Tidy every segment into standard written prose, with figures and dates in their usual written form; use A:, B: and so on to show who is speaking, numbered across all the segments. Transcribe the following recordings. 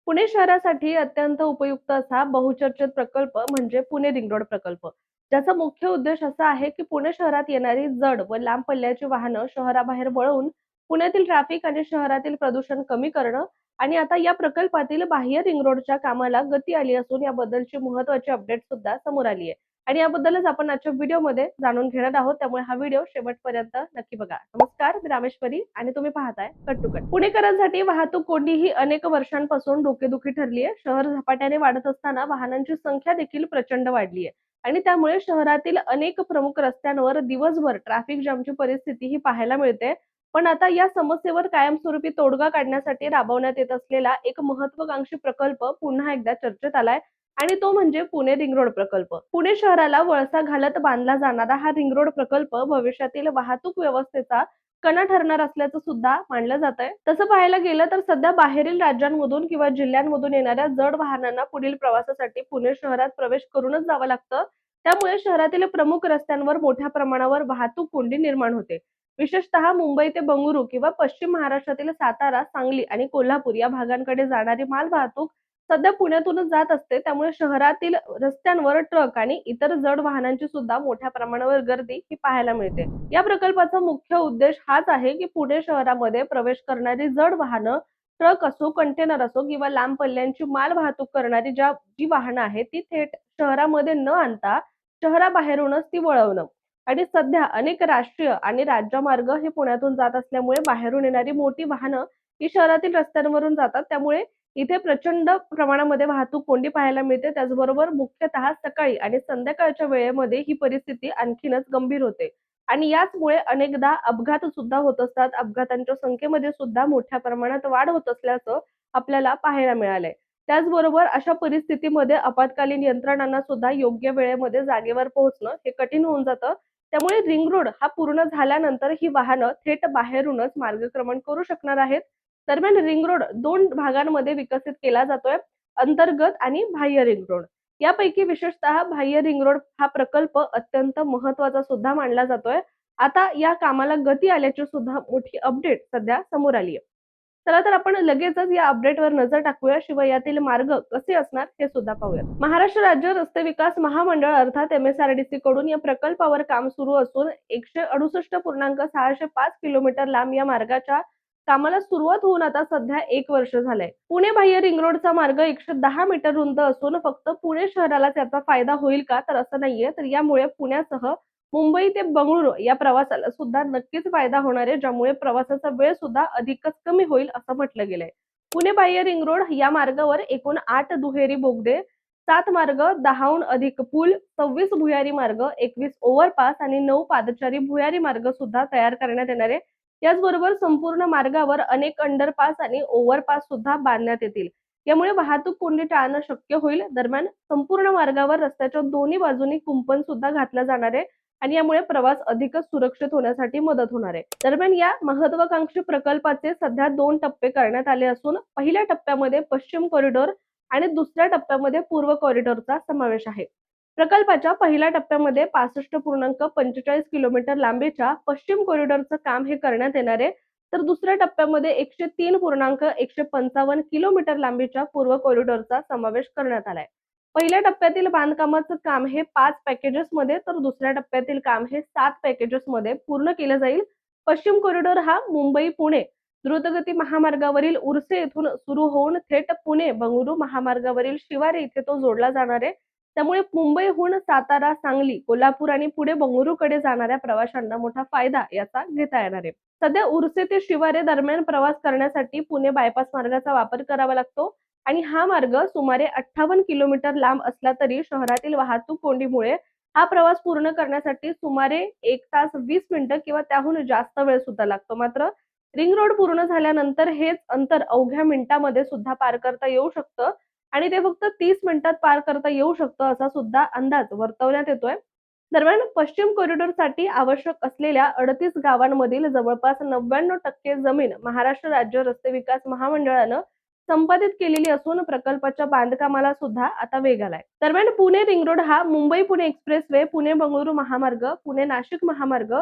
A: पुणे शहरासाठी अत्यंत उपयुक्त असा बहुचर्चित प्रकल्प म्हणजे पुणे रिंग रोड प्रकल्प. ज्याचा मुख्य उद्देश असा आहे की पुणे शहरात येणारी जड व लांब पल्ल्याची वाहनं शहराबाहेर वळवून पुण्यातील ट्रॅफिक आणि शहरातील प्रदूषण कमी करणं. आणि आता या प्रकल्पातील बाह्य रिंग रोडच्या कामाला गती आली असून याबद्दलची महत्त्वाची अपडेट सुद्धा समोर आली आहे. आणि याबद्दलच आपण आजच्या व्हिडिओमध्ये जाणून घेणार आहोत, त्यामुळे हा व्हिडिओ शेवटपर्यंत नक्की बघा. नमस्कार, मी रामेश्वरी आणि तुम्ही पाहताय कट टू कट. पुणेकरांसाठी वाहतूक कोंडी ही अनेक वर्षांपासून डोकेदुखी ठरली आहे. शहर झपाट्याने वाढत असताना वाहनांची संख्या देखील प्रचंड वाढली आहे आणि त्यामुळे शहरातील अनेक प्रमुख रस्त्यांवर दिवसभर ट्रॅफिक जामची परिस्थिती ही पाहायला मिळते. पण आता या समस्येवर कायमस्वरूपी तोडगा काढण्यासाठी राबवण्यात येत असलेला एक महत्त्वाकांक्षी प्रकल्प पुन्हा एकदा चर्चेत आलाय आणि तो म्हणजे पुणे रिंग रोड प्रकल्प. पुणे शहराला वळसा घालत बांधला जाणारा हा रिंग रोड प्रकल्प भविष्यातील वाहतूक व्यवस्थेचा कणा ठरणार असल्याचं सुद्धा मानलं जातंय. तसं पाहायला गेलं तर सध्या बाहेरील राज्यांमधून किंवा जिल्ह्यांमधून येणाऱ्या जड वाहनांना पुढील प्रवासासाठी पुणे शहरात प्रवेश करूनच जावं लागतं. त्यामुळे शहरातील प्रमुख रस्त्यांवर मोठ्या प्रमाणावर वाहतूक कोंडी निर्माण होते. विशेषतः मुंबई ते बंगळुरू किंवा पश्चिम महाराष्ट्रातील सातारा, सांगली आणि कोल्हापूर या भागांकडे जाणारी मालवाहतूक सध्या पुण्यातूनच जात असते. त्यामुळे शहरातील रस्त्यांवर ट्रक आणि इतर जड वाहनांची सुद्धा मोठ्या प्रमाणावर गर्दी ही पाहायला मिळते. या प्रकल्पाचा मुख्य उद्देश हाच आहे की पुणे शहरामध्ये प्रवेश करणारी जड वाहनं, ट्रक असो, कंटेनर असो किंवा लांब पल्ल्यांची माल वाहतूक करणारी जी वाहनं आहेत ती थेट शहरामध्ये न आणता शहराबाहेरूनच ती वळवणं. आणि सध्या अनेक राष्ट्रीय आणि राज्यमार्ग हे पुण्यातून जात असल्यामुळे बाहेरून येणारी मोठी वाहनं ही शहरातील रस्त्यांवरून जातात. त्यामुळे इथे प्रचंड प्रमाणामध्ये वाहतूक कोंडी पाहायला मिळते. त्याचबरोबर मुख्यतः सकाळी आणि संध्याकाळच्या वेळेमध्ये ही परिस्थिती आणखीनच गंभीर होते आणि याचमुळे अनेकदा अपघात सुद्धा होत असतात. अपघातांच्या संख्येमध्ये सुद्धा मोठ्या प्रमाणात वाढ होत असल्याचं आपल्याला पाहायला मिळालंय. त्याचबरोबर अशा परिस्थितीमध्ये आपत्कालीन यंत्रणांना सुद्धा योग्य वेळेमध्ये जागेवर पोहोचणं हे कठीण होऊन जातं. त्यामुळे रिंग रोड हा पूर्ण झाल्यानंतर ही वाहनं थेट बाहेरूनच मार्गक्रमण करू शकणार आहेत. दरम्यान रिंग रोड 2 भागांमध्ये विकसित केला जातोय, अंतर्गत आणि बाह्य रिंग रोड. यापैकी विशेषतः बाह्य रिंग रोड हा प्रकल्प अत्यंत महत्त्वाचा सुद्धा मानला जातोय. आता या कामाला गती आल्याची सुद्धा मोठी अपडेट सध्या समोर आली आहे. चला तर आपण लगेचच या अपडेटवर नजर टाकूया. शिवाय यातील मार्ग कसे असणार हे सुद्धा पाहूयात. महाराष्ट्र राज्य रस्ते विकास महामंडळ अर्थात MSRDC कडून या प्रकल्पावर काम सुरू असून 168.605 किलोमीटर लांब या मार्गाच्या कामाला सुरुवात होऊन आता सध्या 1 वर्ष झालंय. पुणे बाह्य रिंग रोडचा मार्ग 110 मीटर रुंद असून फक्त पुणे शहरालाच याचा फायदा होईल का, तर असं नाहीये. तर यामुळे पुण्यासह मुंबई ते बंगळुरू या प्रवासाला सुद्धा नक्कीच फायदा होणार आहे, ज्यामुळे प्रवासाचा वेळ सुद्धा अधिकच कमी होईल असं म्हटलं गेलंय. पुणे बाह्य रिंग रोड या मार्गावर एकूण 8 दुहेरी बोगदे, 7 मार्ग, 10हून अधिक पूल, 26 भुयारी मार्ग, 21 ओव्हरपास आणि 9 पादचारी भुयारी मार्ग सुद्धा तयार करण्यात येणार आहे. याचबरोबर संपूर्ण मार्गावर अनेक अंडरपास आणि ओव्हरपास सुद्धा बांधण्यात येतील. यामुळे वाहतूक कोंडी टाळणं शक्य होईल. दरम्यान संपूर्ण मार्गावर रस्त्याच्या दोन्ही बाजूनी कुंपण सुद्धा घातलं जाणार आहे आणि यामुळे प्रवास अधिकच सुरक्षित होण्यासाठी मदत होणार आहे. दरम्यान या महत्त्वाकांक्षी प्रकल्पाचे सध्या 2 टप्पे करण्यात आले असून पहिल्या टप्प्यामध्ये पश्चिम कॉरिडॉर आणि दुसऱ्या टप्प्यामध्ये पूर्व कॉरिडॉरचा समावेश आहे. प्रकल्पाच्या पहिल्या टप्प्यामध्ये 65.45 किलोमीटर लांबीच्या पश्चिम कॉरिडॉरचं काम हे करण्यात येणार आहे. तर दुसऱ्या टप्प्यामध्ये 103.155 किलोमीटर लांबीच्या पूर्व कॉरिडॉरचा समावेश करण्यात आलाय. पहिल्या टप्प्यातील बांधकामाचं काम हे 5 पॅकेजेसमध्ये तर दुसऱ्या टप्प्यातील काम हे 7 पॅकेजेसमध्ये पूर्ण केलं जाईल. पश्चिम कॉरिडॉर हा मुंबई-पुणे द्रुतगती महामार्गावरील उर्से येथून सुरू होऊन थेट पुणे-बंगळुरू महामार्गावरील शिवारे इथे तो जोडला जाणार आहे. त्यामुळे मुंबईहून सातारा, सांगली, कोल्हापूर आणि पुढे बंगळुरूकडे जाणाऱ्या प्रवाशांना मोठा फायदा याचा घेता येणार आहे. सध्या उर्से ते शिवारे दरम्यान प्रवास करण्यासाठी पुणे बायपास मार्गाचा वापर करावा लागतो आणि हा मार्ग सुमारे 58 किलोमीटर लांब असला तरी शहरातील वाहतूक कोंडीमुळे हा प्रवास पूर्ण करण्यासाठी सुमारे 1 तास 20 मिनिटं किंवा त्याहून जास्त वेळ सुद्धा लागतो. मात्र रिंग रोड पूर्ण झाल्यानंतर हेच अंतर अवघ्या मिनिटांमध्ये सुद्धा पार करता येऊ शकतं आणि ते फक्त 30 मिनिटात पार करता येऊ शकतं असा सुद्धा अंदाज वर्तवण्यात येतोय. दरम्यान पश्चिम कॉरिडॉरसाठी आवश्यक असलेल्या 38 गावांमधील जवळपास 99% जमीन महाराष्ट्र राज्य रस्ते विकास महामंडळानं संपादित केलेली असून प्रकल्पाच्या बांधकामाला सुद्धा आता वेग आलाय. दरम्यान पुणे रिंग रोड हा मुंबई-पुणे एक्सप्रेसवे, पुणे-बंगळुरू महामार्ग, पुणे-नाशिक महामार्ग,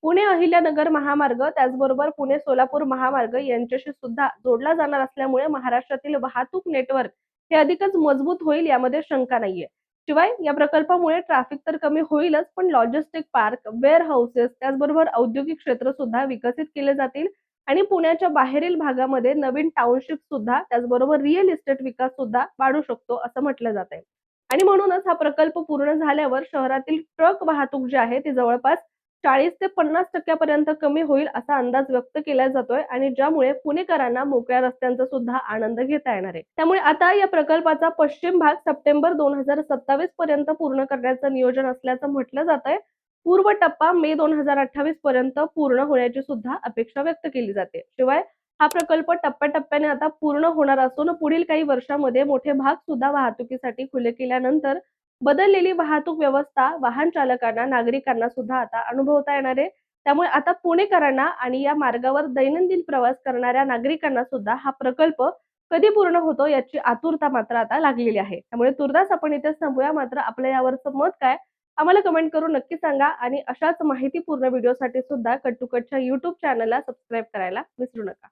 A: पुणे अहिल्यानगर महामार्ग त्याचबरोबर पुणे सोलापूर महामार्ग यांच्याशी सुद्धा जोडला जाणार असल्यामुळे महाराष्ट्रातील वाहतूक नेटवर्क हे अधिकच मजबूत होईल यामध्ये शंका नाहीये. शिवाय या प्रकल्पामुळे ट्रॅफिक तर कमी होईलच, पण लॉजिस्टिक पार्क, वेअर हाऊसेस त्याचबरोबर औद्योगिक क्षेत्र सुद्धा विकसित केले जातील आणि पुण्याच्या बाहेरील भागामध्ये नवीन टाउनशिप सुद्धा त्याचबरोबर रिअल इस्टेट विकास सुद्धा वाढू शकतो असं म्हटलं जात आहे. आणि म्हणूनच हा प्रकल्प पूर्ण झाल्यावर शहरातील ट्रक वाहतूक जी आहे ती जवळपास 40 ते 50% पर्यंत कमी होईल असा अंदाज व्यक्त केला जातोय आणि ज्यामुळे पुणेकरांना मोकळ्या रस्त्यांचा सुद्धा आनंद घेता येणार आहे. त्यामुळे आता या प्रकल्पाचा पश्चिम भाग सप्टेंबर 2027 पर्यंत पूर्ण करण्याचं नियोजन असल्याचं म्हटलं जातंय. पूर्व टप्पा मे 2028 पर्यंत पूर्ण होण्याची सुद्धा अपेक्षा व्यक्त केली जाते. शिवाय हा प्रकल्प टप्प्याटप्प्याने आता पूर्ण होणार असून पुढील काही वर्षांमध्ये मोठे भाग सुद्धा वाहतुकीसाठी खुले केल्यानंतर बदललेली वाहतूक व्यवस्था वाहन चालकांना, नागरिकांना सुद्धा आता अनुभवता येणार आहे. त्यामुळे आता पुणेकरांना आणि या मार्गावर दैनंदिन प्रवास करणाऱ्या नागरिकांना सुद्धा हा प्रकल्प कधी पूर्ण होतो याची आतुरता मात्र आता लागलेली आहे. त्यामुळे तुर्तास आपण इथेच थांबूया. मात्र आपलं यावरचं मत काय? आम्हाला कमेंट करून नक्की सांगा आणि अशाच माहितीपूर्ण व्हिडिओसाठी सुद्धा कट टू कटच्या YouTube चॅनलला सबस्क्राईब करायला विसरू नका.